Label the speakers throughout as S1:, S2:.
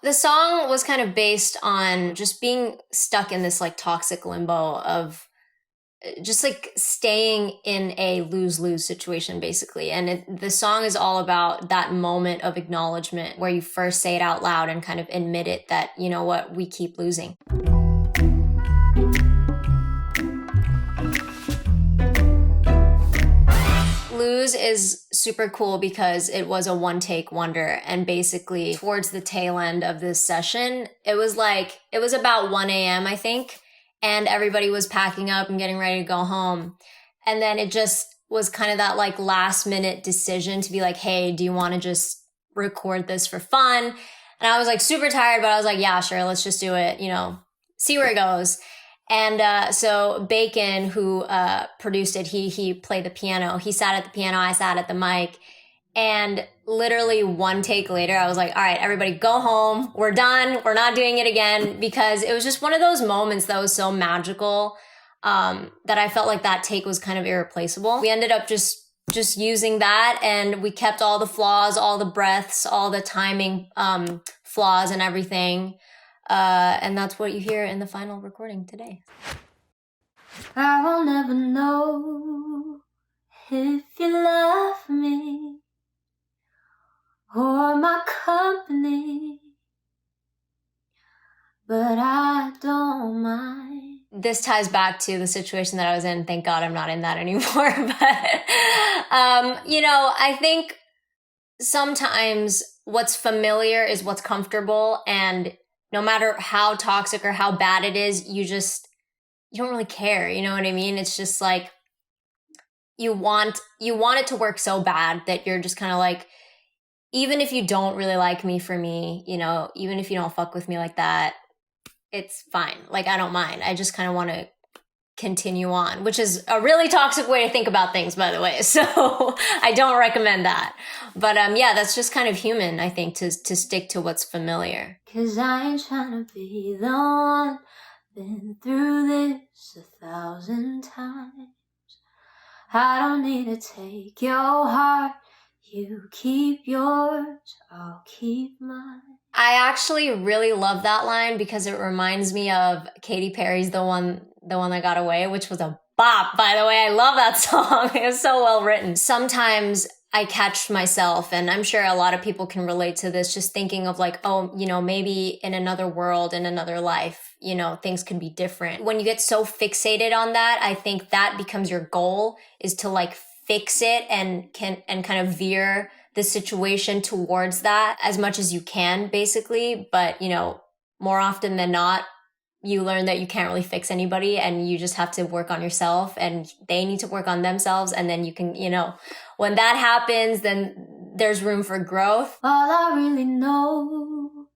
S1: the song was kind of based on just being stuck in this like toxic limbo of just like staying in a lose-lose situation, basically. And the song is all about that moment of acknowledgement where you first say it out loud and kind of admit it that, you know what, we keep losing. Lose is super cool because it was a one-take wonder, and basically towards the tail end of this session, it was about 1 a.m. I think, and everybody was packing up and getting ready to go home. And then it just was kind of that like last minute decision to be like, hey, do you want to just record this for fun? And I was like super tired, but I was like, yeah, sure, let's just do it, you know, see where it goes. And so Bēkon, who produced it, he played the piano. He sat at the piano, I sat at the mic. And literally one take later, I was like, all right, everybody go home. We're done. We're not doing it again. Because it was just one of those moments that was so magical that I felt like that take was kind of irreplaceable. We ended up just using that, and we kept all the flaws, all the breaths, all the timing flaws and everything. And that's what you hear in the final recording today.
S2: I will never know if you love me or my company, but I don't mind.
S1: This ties back to the situation that I was in. Thank God I'm not in that anymore. But, you know, I think sometimes what's familiar is what's comfortable, and no matter how toxic or how bad it is, you don't really care. You know what I mean? It's just like, you want it to work so bad that you're just kind of like, even if you don't really like me for me, you know, even if you don't fuck with me like that, it's fine. Like, I don't mind. I just kind of want to continue on, which is a really toxic way to think about things, by the way. So I don't recommend that. But yeah, that's just kind of human, I think, to stick to what's familiar.
S2: 'Cause I ain't trying to be the one, been through this 1,000 times. I don't need to take your heart. You keep yours, I'll keep mine.
S1: I actually really love that line because it reminds me of Katy Perry's The One That Got Away, which was a bop, by the way. I love that song. It was so well written. Sometimes I catch myself, and I'm sure a lot of people can relate to this, just thinking of like, oh, you know, maybe in another world, in another life, you know, things could be different. When you get so fixated on that, I think that becomes your goal, is to like fix it and kind of veer the situation towards that as much as you can, basically. But, you know, more often than not, you learn that you can't really fix anybody, and you just have to work on yourself, and they need to work on themselves. And then you can, you know, when that happens, then there's room for growth.
S2: All I really know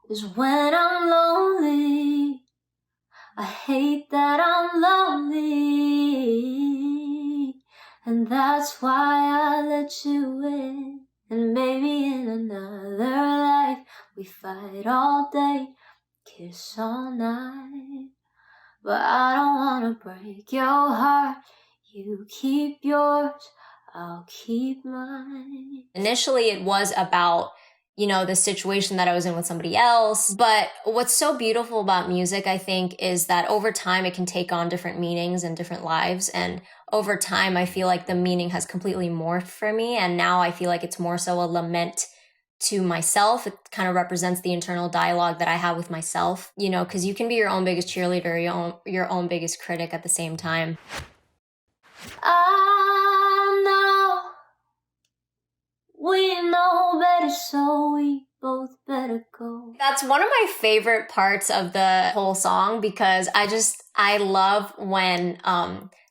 S2: is when I'm lonely, I hate that I'm lonely, and that's why I let you in. And maybe in another life we fight all day, kiss all night, but I don't wanna break your heart. You keep yours, I'll keep mine.
S1: Initially, it was about, you know, the situation that I was in with somebody else. But what's so beautiful about music, I think, is that over time it can take on different meanings and different lives. And over time, I feel like the meaning has completely morphed for me. And now I feel like it's more so a lament to myself. It kind of represents the internal dialogue that I have with myself, you know, because you can be your own biggest cheerleader, your own biggest critic at the same time.
S2: I know we know better, so we both better go.
S1: That's one of my favorite parts of the whole song, because I love when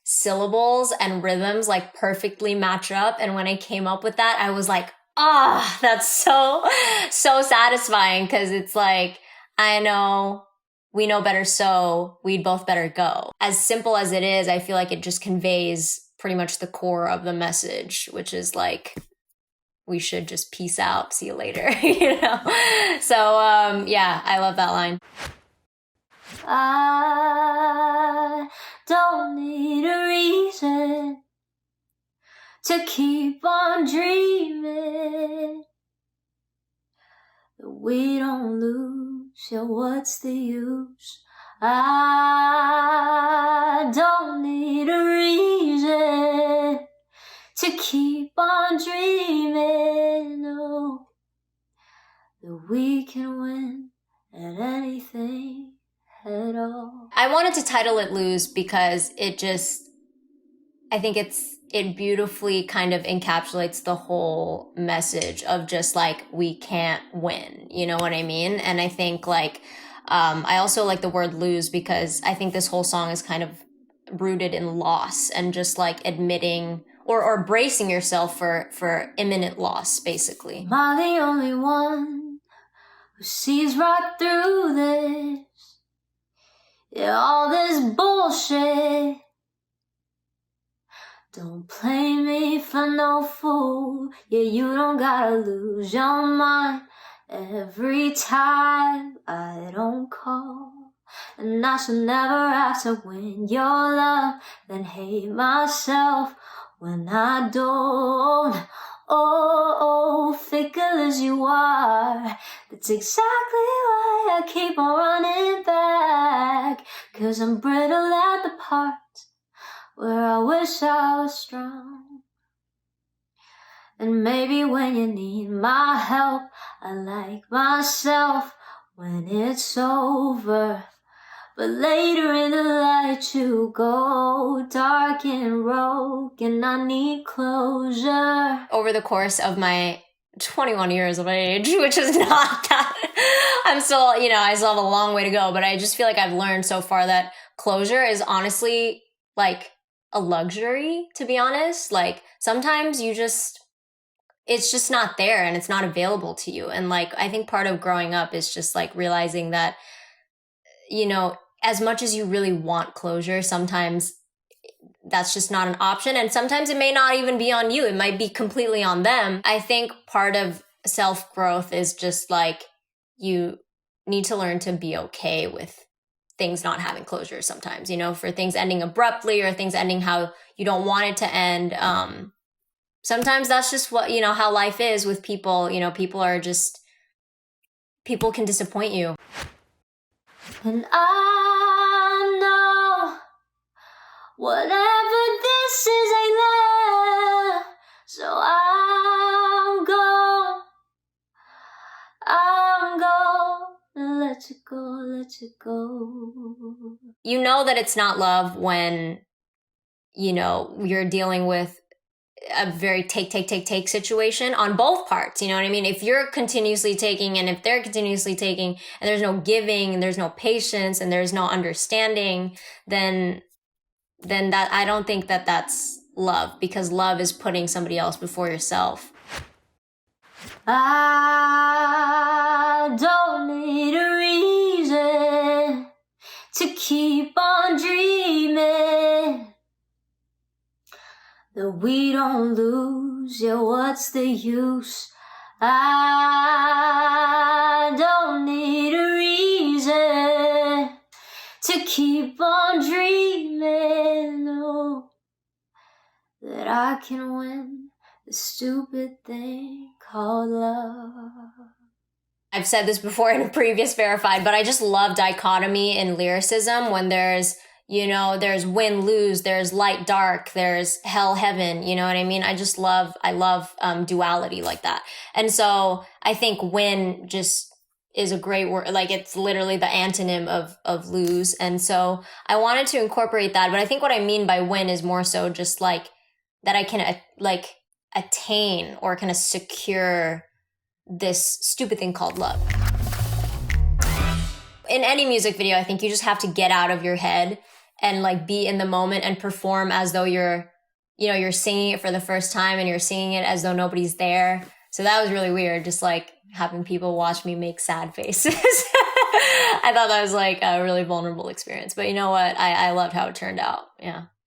S1: syllables and rhythms like perfectly match up. And when I came up with that, I was like, ah, that's so satisfying, because it's like, I know, we know better, so we'd both better go. As simple as it is, I feel like it just conveys pretty much the core of the message, which is like, we should just peace out, see you later, you know? So, yeah, I love that line.
S2: I don't need a reason to keep on dreaming that we don't lose. yeah, what's the use? I don't need a reason to keep on dreaming, no, that we can win at anything at all.
S1: I wanted to title it Lose because I think it beautifully kind of encapsulates the whole message of just like, we can't win. You know what I mean? And I think like, I also like the word lose because I think this whole song is kind of rooted in loss and just like admitting or bracing yourself for imminent loss, basically.
S2: Am I the only one who sees right through this? Yeah, all this bullshit. Don't play me for no fool. Yeah, you don't gotta lose your mind every time I don't call. And I should never have to win your love, then hate myself when I don't. Oh, fickle as you are, that's exactly why I keep on running back. 'Cause I'm brittle at the parts where I wish I was strong. And maybe when you need my help, I like myself when it's over. But later in the light you go dark and rogue, and I need closure.
S1: Over the course of my 21 years of age, which is not that, I'm still, I still have a long way to go, but I just feel like I've learned so far that closure is honestly like a luxury, to be honest. Like sometimes it's just not there and it's not available to you. And like, I think part of growing up is just like realizing that, as much as you really want closure, sometimes that's just not an option. And sometimes it may not even be on you. It might be completely on them. I think part of self-growth is just like, you need to learn to be okay with things not having closure sometimes, for things ending abruptly or things ending how you don't want it to end. Sometimes that's just what, how life is with people. People can disappoint you.
S2: And I know whatever this is ain't love, so I'm gonna let you go.
S1: You know that it's not love when, you're dealing with a very take situation on both parts. You know what I mean? If you're continuously taking and if they're continuously taking and there's no giving and there's no patience and there's no understanding, then that, I don't think that that's love, because love is putting somebody else before yourself.
S2: I don't need a reason to keep on dreaming that we don't lose, yeah, what's the use? I don't need a reason to keep on dreaming, no, that I can win the stupid thing called love.
S1: I've said this before in a previous Verified, but I just love dichotomy in lyricism when there's win, lose, there's light, dark, there's hell, heaven, you know what I mean? I love duality like that. And so I think win just is a great word. Like it's literally the antonym of lose. And so I wanted to incorporate that. But I think what I mean by win is more so just like that I can attain or kind of secure this stupid thing called love. In any music video, I think you just have to get out of your head and like be in the moment and perform as though you're singing it for the first time and you're singing it as though nobody's there. So that was really weird, just like having people watch me make sad faces. I thought that was like a really vulnerable experience, but you know what? I loved how it turned out. Yeah.